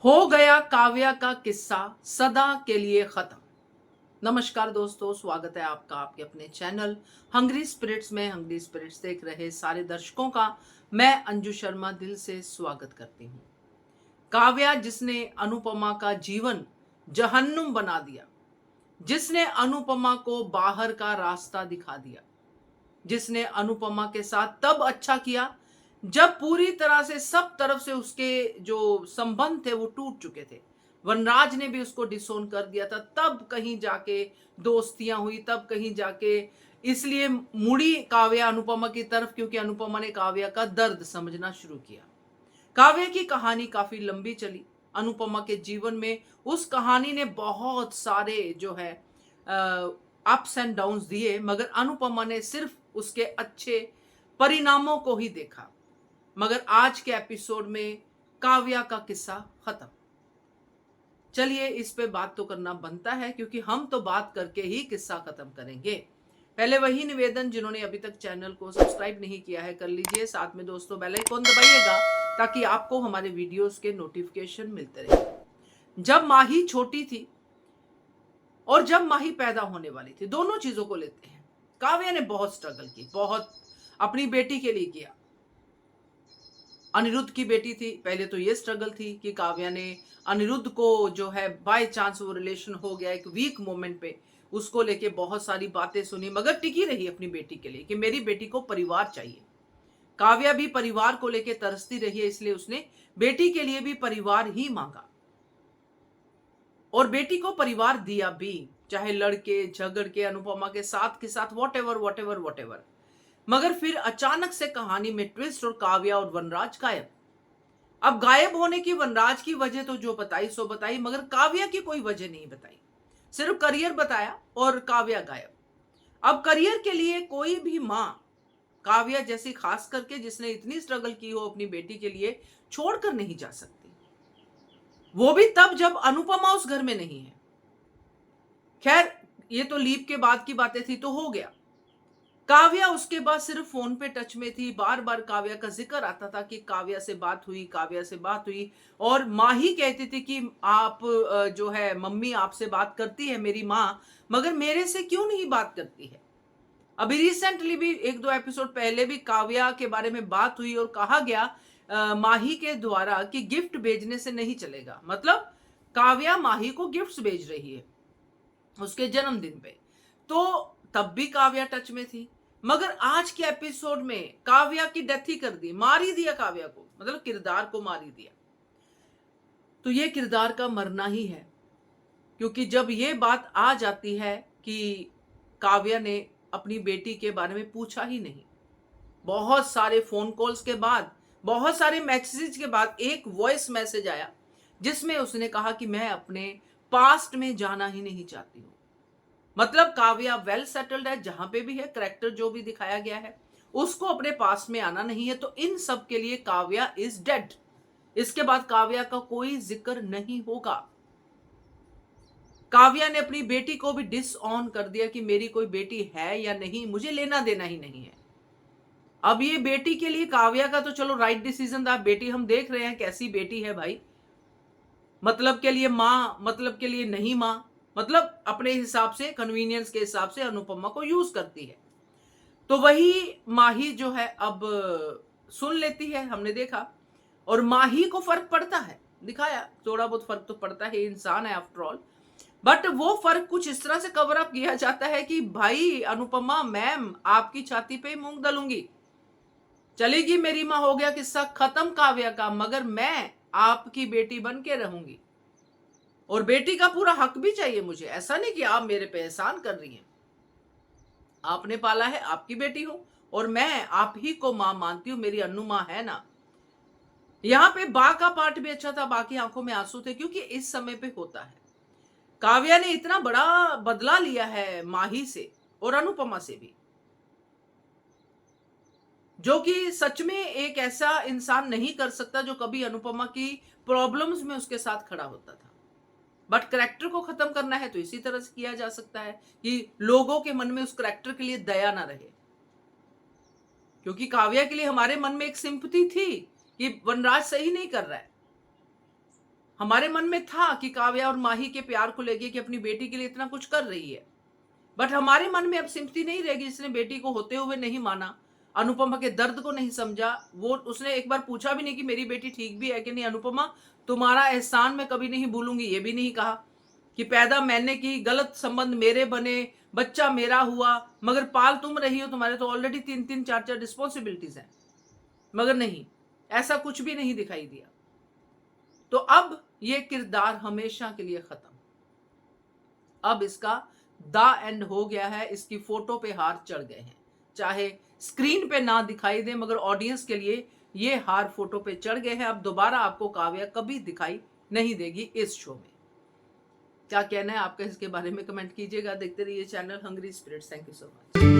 हो गया काव्या का किस्सा सदा के लिए खत्म। नमस्कार दोस्तों, स्वागत है आपका आपके अपने चैनल हंग्री स्पिरिट्स में। हंग्री स्पिरिट्स देख रहे सारे दर्शकों का मैं अंजू शर्मा दिल से स्वागत करती हूँ। काव्या जिसने अनुपमा का जीवन जहन्नुम बना दिया, जिसने अनुपमा को बाहर का रास्ता दिखा दिया, जिसने अनुपमा के साथ तब अच्छा किया जब पूरी तरह से सब तरफ से उसके जो संबंध थे वो टूट चुके थे। वनराज ने भी उसको डिसोन कर दिया था, तब कहीं जाके दोस्तियां हुई, तब कहीं जाके इसलिए मुड़ी काव्या अनुपमा की तरफ, क्योंकि अनुपमा ने काव्या का दर्द समझना शुरू किया। काव्या की कहानी काफी लंबी चली अनुपमा के जीवन में। उस कहानी ने बहुत सारे जो है अप्स एंड डाउन्स दिए, मगर अनुपमा ने सिर्फ उसके अच्छे परिणामों को ही देखा। मगर आज के एपिसोड में काव्या का किस्सा खत्म। चलिए इस पे बात तो करना बनता है, क्योंकि हम तो बात करके ही किस्सा खत्म करेंगे। पहले वही निवेदन, जिन्होंने अभी तक चैनल को सब्सक्राइब नहीं किया है कर लीजिए, साथ में दोस्तों बेल आइकन दबाइएगा ताकि आपको हमारे वीडियोस के नोटिफिकेशन मिलते रहे। जब माही छोटी थी और जब माही पैदा होने वाली थी, दोनों चीजों को लेते हैं, काव्या ने बहुत स्ट्रगल की, बहुत अपनी बेटी के लिए किया। अनिरुद्ध की बेटी थी, पहले तो ये स्ट्रगल थी कि काव्या ने अनिरुद्ध को जो है बाय चांस वो रिलेशन हो गया एक वीक मोमेंट पे, उसको लेके बहुत सारी बातें सुनी, मगर टिकी रही अपनी बेटी के लिए कि मेरी बेटी को परिवार चाहिए। काव्या भी परिवार को लेके तरसती रही है, इसलिए उसने बेटी के लिए भी परिवार ही मांगा और बेटी को परिवार दिया भी, चाहे लड़के झगड़ के अनुपमा के साथ वॉट एवर। मगर फिर अचानक से कहानी में ट्विस्ट और काव्या और वनराज गायब। अब गायब होने की वनराज की वजह तो जो बताई सो बताई, मगर काव्या की कोई वजह नहीं बताई। सिर्फ करियर बताया और काव्या गायब। अब करियर के लिए कोई भी मां, काव्या जैसी खास करके जिसने इतनी स्ट्रगल की हो अपनी बेटी के लिए, छोड़कर नहीं जा सकती। वो भी तब जब अनुपमा उस घर में नहीं है। खैर, ये तो लीप के बाद की बातें थी तो हो गया। काव्या उसके बाद सिर्फ फोन पे टच में थी, बार बार काव्या का जिक्र आता था कि काव्या से बात हुई, काव्या से बात हुई। और माँ ही कहती थी कि आप जो है मम्मी आपसे बात करती है मेरी माँ, मगर मेरे से क्यों नहीं बात करती है। अभी रिसेंटली भी एक दो एपिसोड पहले भी काव्या के बारे में बात हुई और कहा गया माही के द्वारा कि गिफ्ट भेजने से नहीं चलेगा। मतलब काव्या माही को गिफ्ट्स भेज रही है उसके जन्मदिन पे, तो तब भी काव्या टच में थी। मगर आज के एपिसोड में काव्या की डेथ ही कर दी, मार ही दिया काव्या को, मतलब किरदार को मार ही दिया। तो ये किरदार का मरना ही है, क्योंकि जब ये बात आ जाती है कि काव्या ने अपनी बेटी के बारे में पूछा ही नहीं, बहुत सारे फोन कॉल्स के बाद, बहुत सारे मैसेज के बाद एक वॉइस मैसेज आया जिसमें उसने कहा कि मैं अपने पास्ट में जाना ही नहीं चाहती हूं। मतलब काव्या वेल सेटल्ड है, जहां पे भी है, करेक्टर जो भी दिखाया गया है उसको अपने पास में आना नहीं है। तो इन सब के लिए काव्या इज डेड। इसके बाद काव्या का कोई जिक्र नहीं होगा। काव्या ने अपनी बेटी को भी डिस ऑन कर दिया कि मेरी कोई बेटी है या नहीं, मुझे लेना देना ही नहीं है। अब ये बेटी के लिए काव्या का तो चलो राइट डिसीजन था, बेटी हम देख रहे हैं कैसी बेटी है भाई। मतलब के लिए मां, मतलब के लिए नहीं मां, मतलब अपने हिसाब से, कन्वीनियंस के हिसाब से अनुपमा को यूज करती है। तो वही माही जो है अब सुन लेती है, हमने देखा। और माही को फर्क पड़ता है, दिखाया थोड़ा बहुत फर्क तो पड़ता है, इंसान है आफ्टर ऑल। बट वो फर्क कुछ इस तरह से कवर अप किया जाता है कि भाई अनुपमा मैम आपकी छाती पे मूंग दलूंगी, चलेगी मेरी मां, हो गया किस्सा खत्म काव्या का, मगर मैं आपकी बेटी बन के रहूंगी और बेटी का पूरा हक भी चाहिए मुझे। ऐसा नहीं कि आप मेरे पे एहसान कर रही हैं, आपने पाला है, आपकी बेटी हूं और मैं आप ही को मां मानती हूं, मेरी अन्नू मां है ना। यहां पे बा का पार्ट भी अच्छा था, बाकी आंखों में आंसू थे, क्योंकि इस समय पे होता है। काव्या ने इतना बड़ा बदला लिया है माही से और अनुपमा से भी, जो कि सच में एक ऐसा इंसान नहीं कर सकता जो कभी अनुपमा की प्रॉब्लम्स में उसके साथ खड़ा होता था। बट करेक्टर को खत्म करना है तो इसी तरह से किया जा सकता है कि लोगों के मन में उस करेक्टर के लिए दया ना रहे। क्योंकि काव्या के लिए हमारे मन में एक सिंपैथी थी कि वनराज सही नहीं कर रहा है, हमारे मन में था कि काव्या और माही के प्यार को लेके कि अपनी बेटी के लिए इतना कुछ कर रही है, बट हमारे मन में अब सिंपैथी नहीं रहेगी। जिसने बेटी को होते हुए नहीं माना, अनुपमा के दर्द को नहीं समझा, वो उसने एक बार पूछा भी नहीं कि मेरी बेटी ठीक भी है कि नहीं। अनुपमा, तुम्हारा एहसान मैं कभी नहीं भूलूंगी, ये भी नहीं कहा कि पैदा मैंने की, गलत संबंध मेरे बने, बच्चा मेरा हुआ, मगर पाल तुम रही हो, तुम्हारे तो ऑलरेडी 3-3 4-4 रिस्पॉन्सिबिलिटीज हैं। मगर नहीं, ऐसा कुछ भी नहीं दिखाई दिया। तो अब ये किरदार हमेशा के लिए खत्म। अब इसका द एंड हो गया है। इसकी फोटो पे हार चढ़ गए हैं, चाहे स्क्रीन पे ना दिखाई दे, मगर ऑडियंस के लिए ये हार फोटो पे चढ़ गए हैं। अब दोबारा आपको काव्या कभी दिखाई नहीं देगी इस शो में। क्या कहना है आपका इसके बारे में कमेंट कीजिएगा। देखते रहिए channel hungry spirits. Thank you so much.